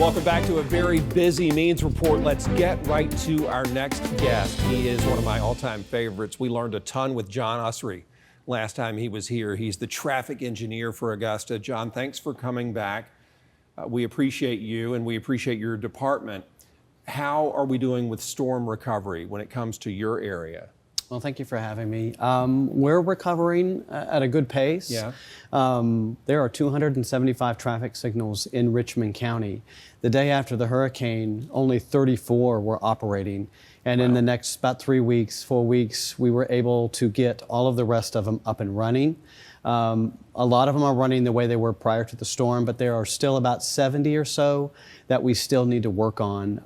Welcome back to a very busy Means Report. Let's get right to our next guest. He is one of my all-time favorites. We learned a ton with John Ussery last time he was here. He's the traffic engineer for Augusta. John, thanks for coming back. We appreciate you and we appreciate your department. How are we doing with storm recovery when it comes to your area? Well, thank you for having me. We're recovering at a good pace. Yeah. There are 275 traffic signals in Richmond County. The day after the hurricane, only 34 were operating. And in the next about 4 weeks, we were able to get all of the rest of them up and running. A lot of them are running the way they were prior to the storm, but there are still about 70 or so that we still need to work on.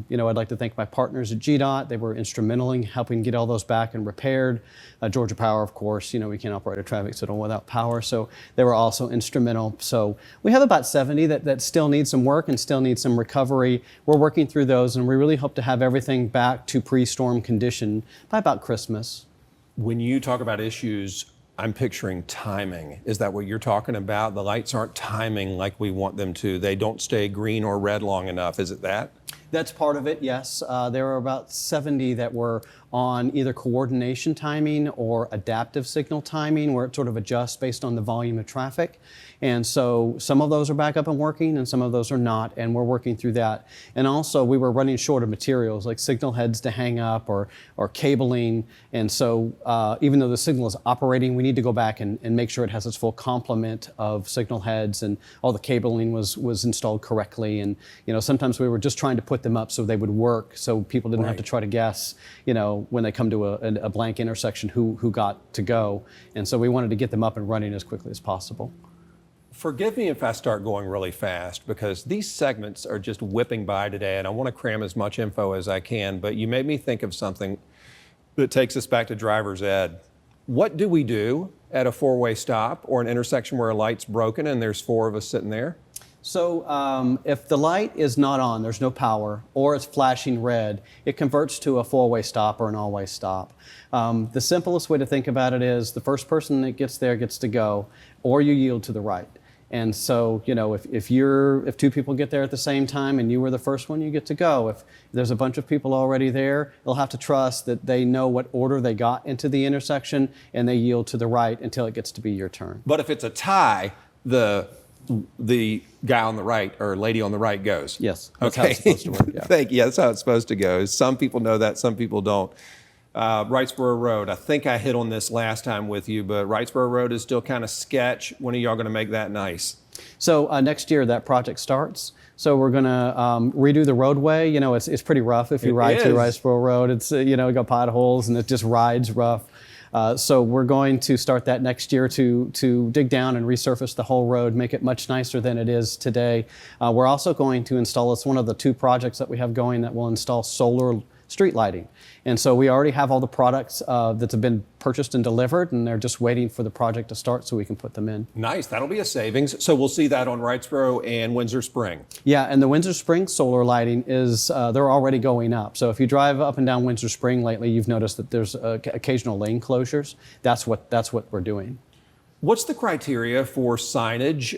I'd like to thank my partners at GDOT. They were instrumental in helping get all those back and repaired. Georgia Power, of course, we can't operate a traffic signal without power, so they were also instrumental. So we have about 70 that still need some work and still need some recovery. We're working through those, and we really hope to have everything back to pre-storm condition by about Christmas. When you talk about issues, I'm picturing timing. Is that what you're talking about? The lights aren't timing like we want them to. They don't stay green or red long enough. Is it that? That's part of it, yes. There are about 70 that were on either coordination timing or adaptive signal timing, where it sort of adjusts based on the volume of traffic. And so some of those are back up and working and some of those are not, and we're working through that. And also we were running short of materials like signal heads to hang up or cabling. And so even though the signal is operating, we need to go back and make sure it has its full complement of signal heads and all the cabling was installed correctly. And sometimes we were just trying to put them up so they would work, so people didn't have to try to guess, when they come to a blank intersection who got to go. And so we wanted to get them up and running as quickly as possible. Forgive me if I start going really fast, because these segments are just whipping by today and I want to cram as much info as I can, but you made me think of something that takes us back to driver's ed. What do we do at a four-way stop or an intersection where a light's broken and there's four of us sitting there? So if the light is not on, there's no power, or it's flashing red, it converts to a four-way stop or an all-way stop. The simplest way to think about it is the first person that gets there gets to go, or you yield to the right. And so, if two people get there at the same time and you were the first one, you get to go. If there's a bunch of people already there, they'll have to trust that they know what order they got into the intersection and they yield to the right until it gets to be your turn. But if it's a tie, the guy on the right or lady on the right goes. Yes, that's how it's supposed to work. Yeah. That's how it's supposed to go. Some people know that, some people don't. Wrightsboro Road, I think I hit on this last time with you, but Wrightsboro Road is still kind of sketch. When are y'all going to make that nice? So next year that project starts. So we're going to redo the roadway. It's pretty rough if you ride through Wrightsboro Road. It's got potholes and it just rides rough. So we're going to start that next year to dig down and resurface the whole road, make it much nicer than it is today. We're also going to install, it's one of the two projects that we have going that will install solar street lighting. And so we already have all the products that have been purchased and delivered, and they're just waiting for the project to start so we can put them in. Nice, that'll be a savings. So we'll see that on Wrightsboro and Windsor Spring. Yeah, and the Windsor Spring solar lighting is, they're already going up. So if you drive up and down Windsor Spring lately, you've noticed that there's occasional lane closures. That's what we're doing. What's the criteria for signage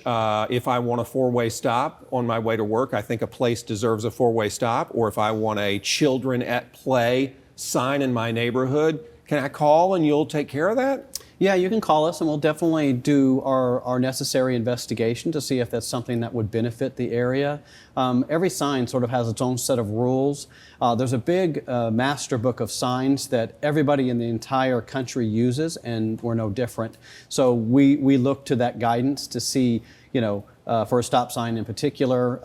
if I want a four-way stop on my way to work? I think a place deserves a four-way stop. Or if I want a children at play sign in my neighborhood, can I call and you'll take care of that? Yeah, you can call us and we'll definitely do our necessary investigation to see if that's something that would benefit the area. Every sign sort of has its own set of rules. There's a big master book of signs that everybody in the entire country uses, and we're no different. So we look to that guidance to see, for a stop sign in particular,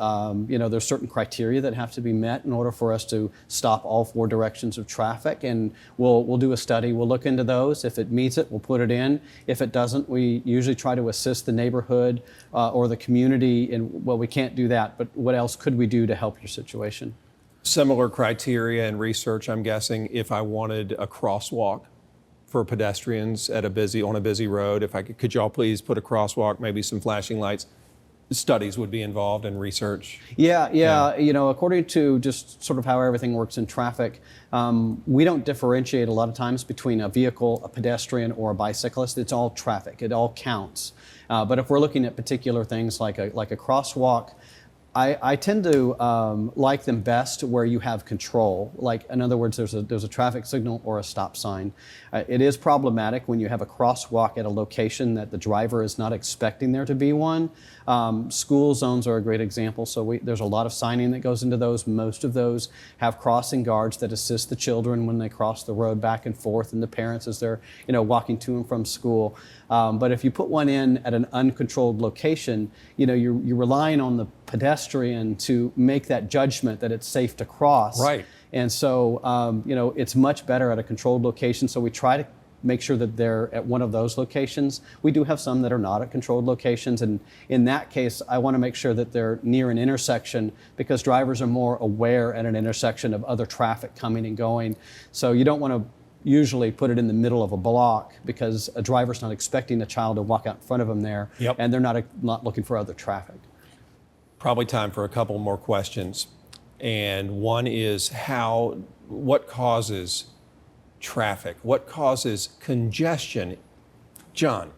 there's certain criteria that have to be met in order for us to stop all four directions of traffic, and we'll do a study. We'll look into those. If it meets it, we'll put it in. If it doesn't, we usually try to assist the neighborhood or the community, and well, we can't do that, but what else could we do to help your situation? Similar criteria and research, I'm guessing, if I wanted a crosswalk for pedestrians on a busy road, could y'all please put a crosswalk, maybe some flashing lights? Studies would be involved in research. Yeah. According to just sort of how everything works in traffic, we don't differentiate a lot of times between a vehicle, a pedestrian, or a bicyclist. It's all traffic. It all counts. But if we're looking at particular things like a crosswalk, I tend to like them best where you have control. Like, in other words, there's a traffic signal or a stop sign. It is problematic when you have a crosswalk at a location that the driver is not expecting there to be one. School zones are a great example. So there's a lot of signing that goes into those. Most of those have crossing guards that assist the children when they cross the road back and forth, and the parents as they're walking to and from school. But if you put one in at an uncontrolled location, you're relying on the pedestrian to make that judgment that it's safe to cross. Right. And so, it's much better at a controlled location. So we try to make sure that they're at one of those locations. We do have some that are not at controlled locations. And in that case, I want to make sure that they're near an intersection, because drivers are more aware at an intersection of other traffic coming and going. So you don't want to usually put it in the middle of a block, because a driver's not expecting a child to walk out in front of them there. Yep. And they're not looking for other traffic. Probably time for a couple more questions. And one is what causes traffic? What causes congestion? John,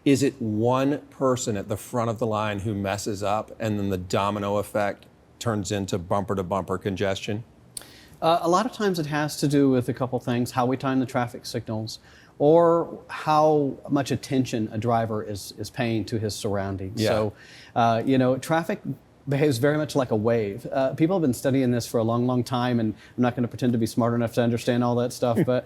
is it one person at the front of the line who messes up and then the domino effect turns into bumper-to-bumper congestion? A lot of times it has to do with a couple things: how we time the traffic signals, or how much attention a driver is paying to his surroundings. Yeah. So, traffic behaves very much like a wave. People have been studying this for a long, long time, and I'm not going to pretend to be smart enough to understand all that stuff, but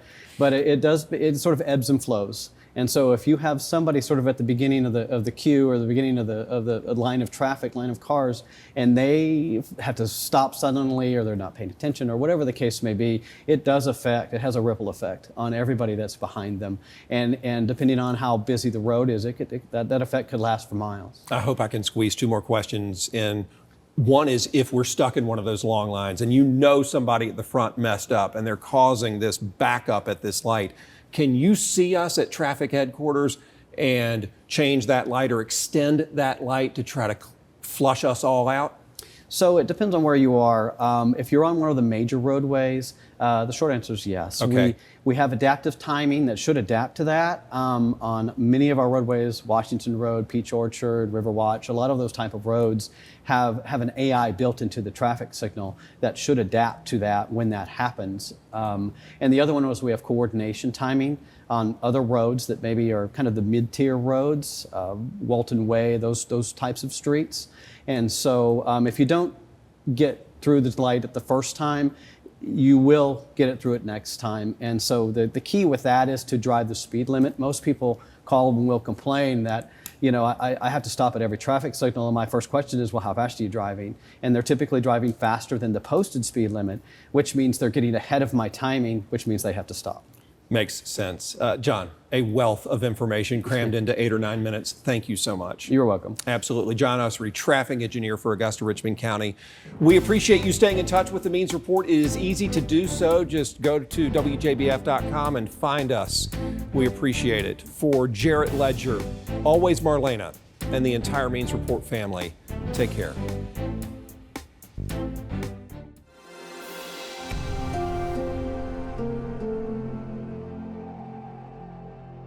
it sort of ebbs and flows. And so if you have somebody sort of at the beginning of the queue, or the beginning of the line of traffic, line of cars, and they have to stop suddenly, or they're not paying attention, or whatever the case may be, it has a ripple effect on everybody that's behind them. And depending on how busy the road is, that effect could last for miles. I hope I can squeeze two more questions in. One is, if we're stuck in one of those long lines and somebody at the front messed up and they're causing this backup at this light, can you see us at traffic headquarters and change that light or extend that light to try to flush us all out? So it depends on where you are. If you're on one of the major roadways, the short answer is yes. Okay. We have adaptive timing that should adapt to that. On many of our roadways, Washington Road, Peach Orchard, Riverwatch, a lot of those type of roads have an AI built into the traffic signal that should adapt to that when that happens. And the other one was, we have coordination timing on other roads that maybe are kind of the mid-tier roads, Walton Way, those types of streets. And so if you don't get through the light at the first time, you will get it through it next time. And so the key with that is to drive the speed limit. Most people call and will complain that, I have to stop at every traffic signal, and my first question is, well, how fast are you driving? And they're typically driving faster than the posted speed limit, which means they're getting ahead of my timing, which means they have to stop. Makes sense. John, a wealth of information crammed into 8 or 9 minutes. Thank you so much. You're welcome. Absolutely. John Ussery, traffic engineer for Augusta, Richmond County. We appreciate you staying in touch with the Means Report. It is easy to do so. Just go to WJBF.com and find us. We appreciate it. For Jarrett Ledger, always Marlena, and the entire Means Report family, take care.